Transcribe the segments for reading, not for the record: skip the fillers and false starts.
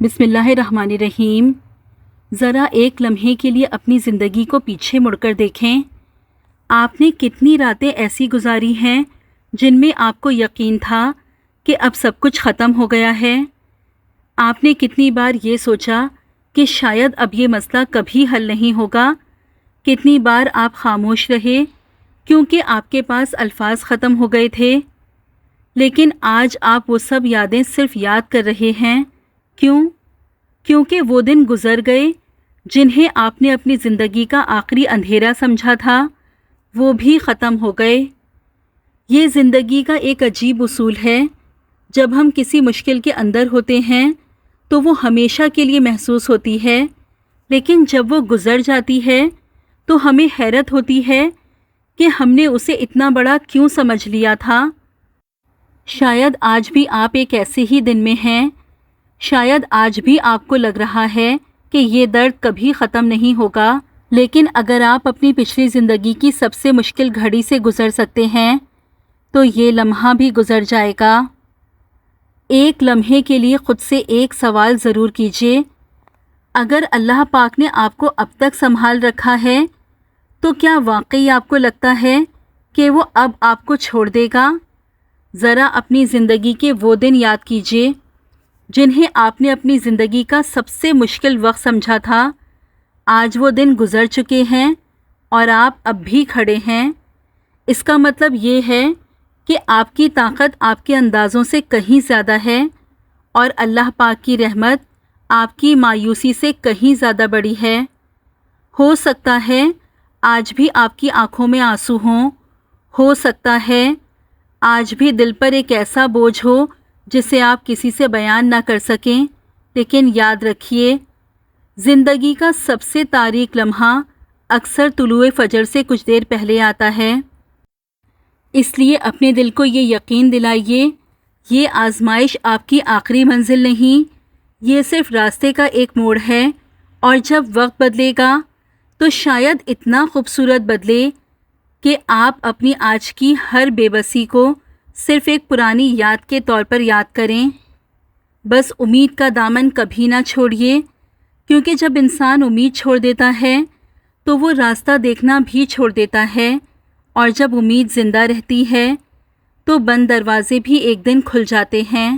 بسم اللہ الرحمن الرحیم۔ ذرا ایک لمحے کے لیے اپنی زندگی کو پیچھے مڑ کر دیکھیں۔ آپ نے کتنی راتیں ایسی گزاری ہیں جن میں آپ کو یقین تھا کہ اب سب کچھ ختم ہو گیا ہے؟ آپ نے کتنی بار یہ سوچا کہ شاید اب یہ مسئلہ کبھی حل نہیں ہوگا؟ کتنی بار آپ خاموش رہے کیونکہ آپ کے پاس الفاظ ختم ہو گئے تھے؟ لیکن آج آپ وہ سب یادیں صرف یاد کر رہے ہیں۔ کیوں؟ کیونکہ وہ دن گزر گئے جنہیں آپ نے اپنی زندگی کا آخری اندھیرا سمجھا تھا، وہ بھی ختم ہو گئے۔ یہ زندگی کا ایک عجیب اصول ہے، جب ہم کسی مشکل کے اندر ہوتے ہیں تو وہ ہمیشہ کے لیے محسوس ہوتی ہے، لیکن جب وہ گزر جاتی ہے تو ہمیں حیرت ہوتی ہے کہ ہم نے اسے اتنا بڑا کیوں سمجھ لیا تھا۔ شاید آج بھی آپ ایک ایسے ہی دن میں ہیں، شاید آج بھی آپ کو لگ رہا ہے کہ یہ درد کبھی ختم نہیں ہوگا، لیکن اگر آپ اپنی پچھلی زندگی کی سب سے مشکل گھڑی سے گزر سکتے ہیں تو یہ لمحہ بھی گزر جائے گا۔ ایک لمحے کے لیے خود سے ایک سوال ضرور کیجیے، اگر اللہ پاک نے آپ کو اب تک سنبھال رکھا ہے تو کیا واقعی آپ کو لگتا ہے کہ وہ اب آپ کو چھوڑ دے گا؟ ذرا اپنی زندگی کے وہ دن یاد کیجیے جنہیں آپ نے اپنی زندگی کا سب سے مشکل وقت سمجھا تھا۔ آج وہ دن گزر چکے ہیں اور آپ اب بھی کھڑے ہیں۔ اس کا مطلب یہ ہے کہ آپ کی طاقت آپ کے اندازوں سے کہیں زیادہ ہے اور اللہ پاک کی رحمت آپ کی مایوسی سے کہیں زیادہ بڑی ہے۔ ہو سکتا ہے آج بھی آپ کی آنکھوں میں آنسو ہوں، ہو سکتا ہے آج بھی دل پر ایک ایسا بوجھ ہو جسے آپ کسی سے بیان نہ کر سکیں، لیکن یاد رکھیے، زندگی کا سب سے تاریک لمحہ اکثر طلوع فجر سے کچھ دیر پہلے آتا ہے۔ اس لیے اپنے دل کو یہ یقین دلائیے، یہ آزمائش آپ کی آخری منزل نہیں، یہ صرف راستے کا ایک موڑ ہے، اور جب وقت بدلے گا تو شاید اتنا خوبصورت بدلے کہ آپ اپنی آج کی ہر بے بسی کو صرف ایک پرانی یاد کے طور پر یاد کریں۔ بس امید کا دامن کبھی نہ چھوڑیے، کیونکہ جب انسان امید چھوڑ دیتا ہے تو وہ راستہ دیکھنا بھی چھوڑ دیتا ہے، اور جب امید زندہ رہتی ہے تو بند دروازے بھی ایک دن کھل جاتے ہیں۔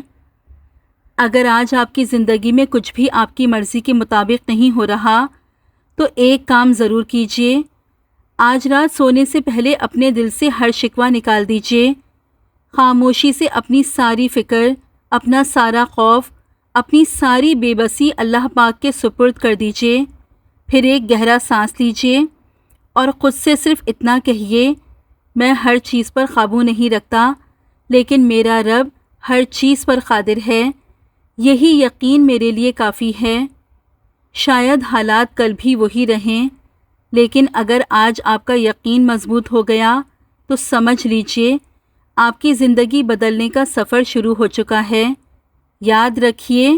اگر آج آپ کی زندگی میں کچھ بھی آپ کی مرضی کے مطابق نہیں ہو رہا تو ایک کام ضرور کیجیے، آج رات سونے سے پہلے اپنے دل سے ہر شکوہ نکال دیجیے، خاموشی سے اپنی ساری فکر، اپنا سارا خوف، اپنی ساری بے بسی اللہ پاک کے سپرد کر دیجیے۔ پھر ایک گہرا سانس لیجیے اور خود سے صرف اتنا کہیے، میں ہر چیز پر قابو نہیں رکھتا، لیکن میرا رب ہر چیز پر قادر ہے، یہی یقین میرے لیے کافی ہے۔ شاید حالات کل بھی وہی رہیں، لیکن اگر آج آپ کا یقین مضبوط ہو گیا تو سمجھ لیجیے آپ کی زندگی بدلنے کا سفر شروع ہو چکا ہے۔ یاد رکھیے،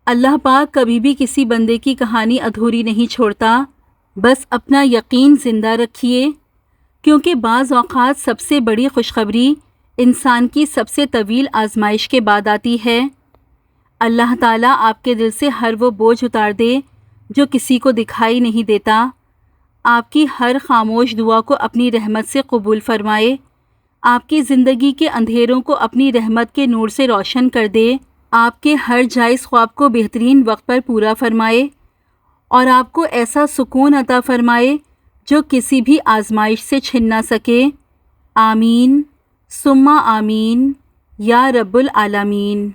اللہ پاک کبھی بھی کسی بندے کی کہانی ادھوری نہیں چھوڑتا، بس اپنا یقین زندہ رکھیے، کیونکہ بعض اوقات سب سے بڑی خوشخبری انسان کی سب سے طویل آزمائش کے بعد آتی ہے۔ اللہ تعالیٰ آپ کے دل سے ہر وہ بوجھ اتار دے جو کسی کو دکھائی نہیں دیتا، آپ کی ہر خاموش دعا کو اپنی رحمت سے قبول فرمائے، آپ کی زندگی کے اندھیروں کو اپنی رحمت کے نور سے روشن کر دے، آپ کے ہر جائز خواب کو بہترین وقت پر پورا فرمائے، اور آپ کو ایسا سکون عطا فرمائے جو کسی بھی آزمائش سے چھن نہ سکے۔ آمین ثم آمین یا رب العالمین۔